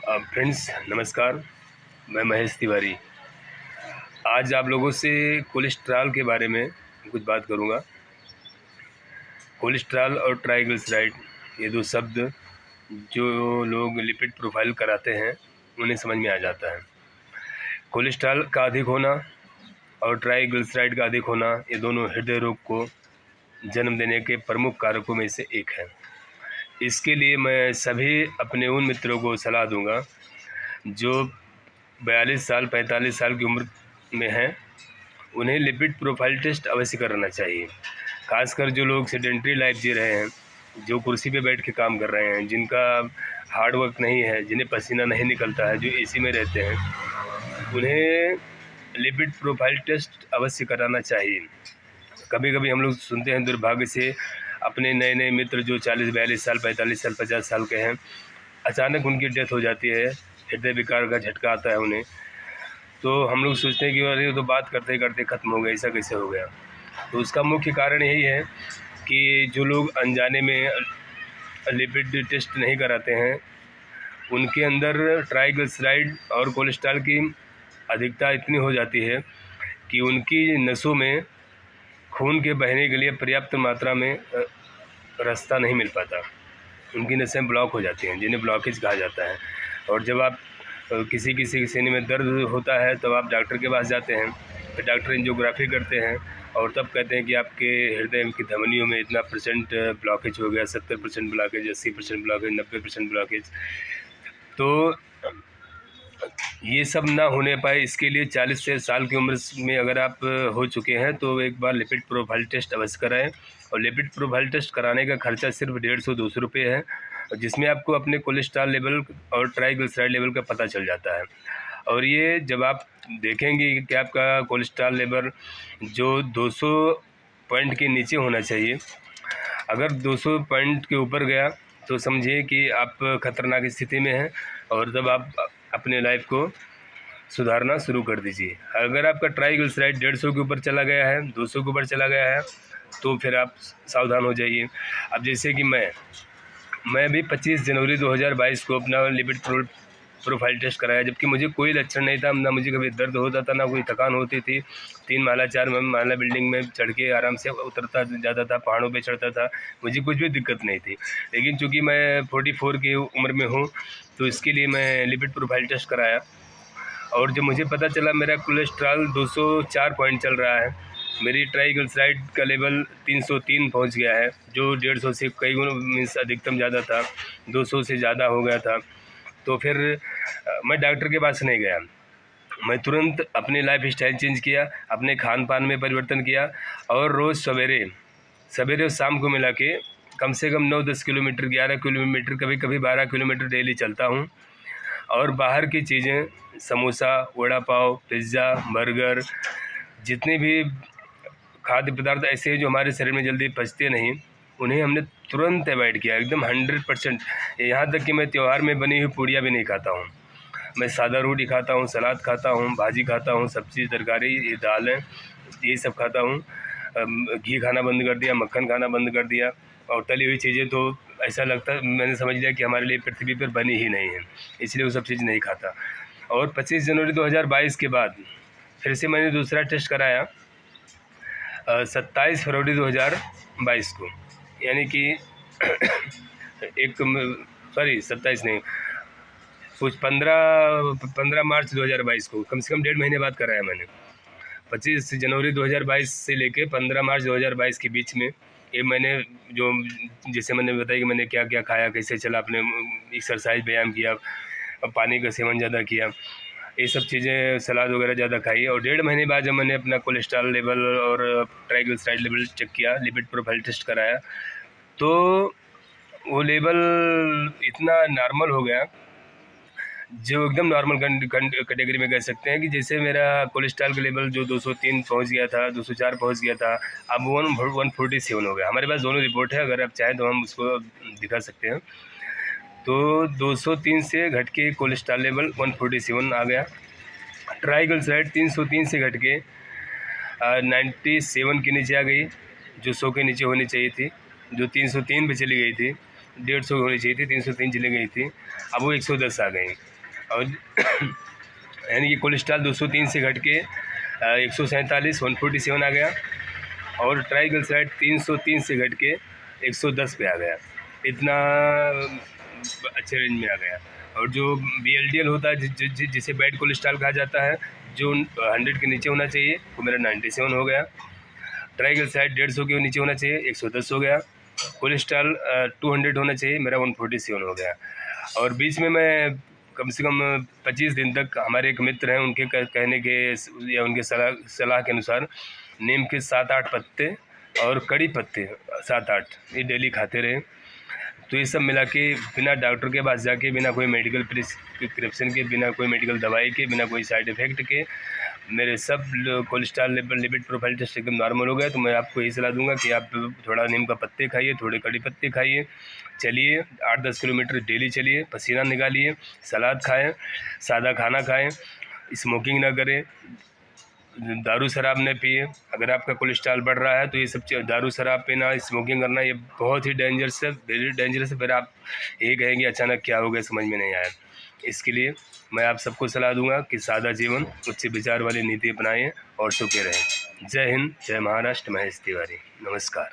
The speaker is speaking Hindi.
फ्रेंड्स नमस्कार। मैं महेश तिवारी आज आप लोगों से कोलेस्ट्रॉल के बारे में कुछ बात करूंगा। कोलेस्ट्रॉल और ट्राइग्लिसराइड ये दो शब्द जो लोग लिपिड प्रोफाइल कराते हैं उन्हें समझ में आ जाता है। कोलेस्ट्रॉल का अधिक होना और ट्राइग्लिसराइड का अधिक होना ये दोनों हृदय रोग को जन्म देने के प्रमुख कारकों में से एक है। इसके लिए मैं सभी अपने उन मित्रों को सलाह दूंगा जो 42 साल 45 साल की उम्र में हैं, उन्हें लिपिड प्रोफाइल टेस्ट अवश्य कराना चाहिए। खासकर जो लोग सेडेंटरी लाइफ जी रहे हैं, जो कुर्सी पे बैठ के काम कर रहे हैं, जिनका हार्ड वर्क नहीं है, जिन्हें पसीना नहीं निकलता है, जो एसी में रहते हैं, उन्हें लिपिड प्रोफाइल टेस्ट अवश्य कराना चाहिए। कभी कभी हम लोग सुनते हैं दुर्भाग्य से अपने नए नए मित्र जो 40-42 साल 45 साल 50 साल के हैं, अचानक उनकी डेथ हो जाती है, हृदय विकार का झटका आता है उन्हें। तो हम लोग सोचते हैं कि अरे तो बात करते करते ख़त्म हो गया, ऐसा कैसे हो गया। तो उसका मुख्य कारण यही है कि जो लोग अनजाने में लिपिड टेस्ट नहीं कराते हैं, उनके अंदर ट्राइग्लिसराइड और कोलेस्ट्रॉल की अधिकता इतनी हो जाती है कि उनकी नसों में खून के बहने के लिए पर्याप्त मात्रा में रास्ता नहीं मिल पाता। उनकी नसें ब्लॉक हो जाती हैं, जिन्हें ब्लॉकेज कहा जाता है। और जब आप किसी के सीने में दर्द होता है तब आप डॉक्टर के पास जाते हैं, फिर डॉक्टर एंजियोग्राफी करते हैं और तब कहते हैं कि आपके हृदय की धमनियों में इतना परसेंट ब्लॉकेज हो गया, 70% ब्लॉकेज, 80% ब्लॉकेज, 90% ब्लॉकेज। तो ये सब ना होने पाए, इसके लिए 40 से साल की उम्र में अगर आप हो चुके हैं तो एक बार लिपिड प्रोफाइल टेस्ट अवश्य कराएं। और लिपिड प्रोफाइल टेस्ट कराने का खर्चा सिर्फ 150-200 रुपये है, जिसमें आपको अपने कोलेस्ट्रॉल लेवल और ट्राइग्लिसराइड लेवल का पता चल जाता है। और ये जब आप देखेंगे कि आपका कोलेस्ट्रॉल लेवल जो 200 पॉइंट के नीचे होना चाहिए, अगर 200 पॉइंट के ऊपर गया तो समझिए कि आप खतरनाक स्थिति में हैं और तब आप अपने लाइफ को सुधारना शुरू कर दीजिए। अगर आपका ट्राइग्लिसराइड 150 के ऊपर चला गया है, 200 के ऊपर चला गया है, तो फिर आप सावधान हो जाइए। अब जैसे कि मैं भी 25 जनवरी 2022 को अपना लिपिड प्रोफाइल टेस्ट कराया, जबकि मुझे कोई लक्षण नहीं था, ना मुझे कभी दर्द होता था, ना कोई थकान होती थी। 3 माला 4 माला बिल्डिंग में चढ़ के आराम से उतरता जाता था, पहाड़ों पे चढ़ता था, मुझे कुछ भी दिक्कत नहीं थी। लेकिन चूँकि मैं 44 की उम्र में हूँ, तो इसके लिए मैं लिपिड प्रोफाइल टेस्ट कराया और जब मुझे पता चला मेरा कोलेस्ट्रॉल 204 पॉइंट चल रहा है, मेरी ट्राइग्लिसराइड का लेवल 303 पहुंच गया है, जो 150 से कई गुना मीन्स अधिकतम ज़्यादा था, 200 से ज़्यादा हो गया था। तो फिर मैं डॉक्टर के पास नहीं गया, मैं तुरंत अपनी लाइफ स्टाइल चेंज किया, अपने खान पान में परिवर्तन किया और रोज़ सवेरे और शाम को मिला के कम से कम 9-10 किलोमीटर, 11 किलोमीटर, कभी कभी 12 किलोमीटर डेली चलता हूँ। और बाहर की चीज़ें, समोसा, वड़ा पाव, पिज़्ज़ा, बर्गर, जितने भी खाद्य पदार्थ ऐसे हैं जो हमारे शरीर में जल्दी पचते नहीं, उन्हें हमने तुरंत अवॉइड किया, एकदम 100%। यहाँ तक कि मैं त्यौहार में बनी हुई पूड़ियाँ भी नहीं खाता हूँ। मैं सादा रोटी खाता हूँ, सलाद खाता हूँ, भाजी खाता हूँ, सब्ज़ी, तरकारी, ये दालें, ये सब खाता हूँ। घी खाना बंद कर दिया, मक्खन खाना बंद कर दिया। और तली हुई चीज़ें तो ऐसा लगता है, मैंने समझ लिया कि हमारे लिए पृथ्वी पर बनी ही नहीं है, इसलिए वो सब चीज़ नहीं खाता। और 25 जनवरी 2022 के बाद फिर से मैंने दूसरा टेस्ट कराया 27 फरवरी 2022 को, यानी कि 27 नहीं, कुछ 15 मार्च 2022 को, कम से कम 1.5 महीने बाद कराया मैंने। 25 जनवरी 2022 से लेके 15 मार्च 2022 के बीच में ये मैंने जो, जैसे मैंने बताया कि मैंने क्या क्या खाया, कैसे चला, अपने एक्सरसाइज, व्यायाम किया, पानी का सेवन ज़्यादा किया, ये सब चीज़ें, सलाद वगैरह ज़्यादा खाई। और 1.5 महीने बाद जब मैंने अपना कोलेस्ट्रॉल लेवल और ट्राइग्लिसराइड लेवल चेक किया, लिपिड प्रोफाइल टेस्ट कराया, तो वो लेवल इतना नॉर्मल हो गया, जो एकदम नॉर्मल कैटेगरी में कह सकते हैं कि जैसे मेरा कोलेस्ट्रॉल का लेवल जो 203 पहुंच गया था, 204 पहुंच गया था, अब 147 हो गया। हमारे पास दोनों रिपोर्ट है, अगर आप चाहें तो हम उसको दिखा सकते हैं। तो 203 से घट के कोलेस्ट्रॉल लेवल 147 आ गया। ट्राइग्लिसराइड 303 से घट के 97 के नीचे आ गई, जो 100 के नीचे होनी चाहिए थी, जो 303 पे चली गई थी, 150 होनी चाहिए थी, 303 चली गई थी, अब वो 110 आ गई। और यानी कि कोलेस्ट्रॉल 203 से घट के 147 147 आ गया, और ट्राइग्लिसराइड 303 से घट के 110 पे आ गया। इतना अच्छे रेंज में आ गया। और जो VLDL होता है जिसे बैड कोलेस्ट्रॉल कहा जाता है, जो 100 के नीचे होना चाहिए, वो मेरा 97 हो गया। ट्राइग्लिसराइड 150 के नीचे होना चाहिए, 110 हो गया। कोलेस्ट्रॉल 200 होना चाहिए, मेरा 147 हो गया। और बीच में मैं कम से कम 25 दिन तक, हमारे एक मित्र हैं, उनके कहने के या उनके सलाह के अनुसार नीम के 7-8 पत्ते और कड़ी पत्ते 7-8 ये डेली खाते रहे। तो ये सब मिला के बिना डॉक्टर के पास जाके, बिना कोई मेडिकल प्रिस्क्रिप्शन के, बिना कोई मेडिकल दवाई के, बिना कोई साइड इफ़ेक्ट के मेरे सब cholesterol level, lipid profile test एकदम नॉर्मल हो गया। तो मैं आपको यही सलाह दूंगा कि आप थोड़ा नीम का पत्ते खाइए, थोड़े कड़ी पत्ते खाइए, चलिए 8-10 किलोमीटर डेली चलिए, पसीना निकालिए, सलाद खाएं, सादा खाना खाएं, स्मोकिंग ना करें, दारू शराब न पिए। अगर आपका कोलेस्ट्रॉल बढ़ रहा है तो ये सब दारू शराब पीना, स्मोकिंग करना, ये बहुत ही डेंजरस है, वेरी डेंजरस है। फिर आप यही कहेंगे अचानक क्या हो गया, समझ में नहीं आया। इसके लिए मैं आप सबको सलाह दूंगा कि सादा जीवन, उच्च विचार वाली नीति अपनाएं और सुखी रहें। जय हिंद, जय महाराष्ट्र। महेश तिवारी, नमस्कार।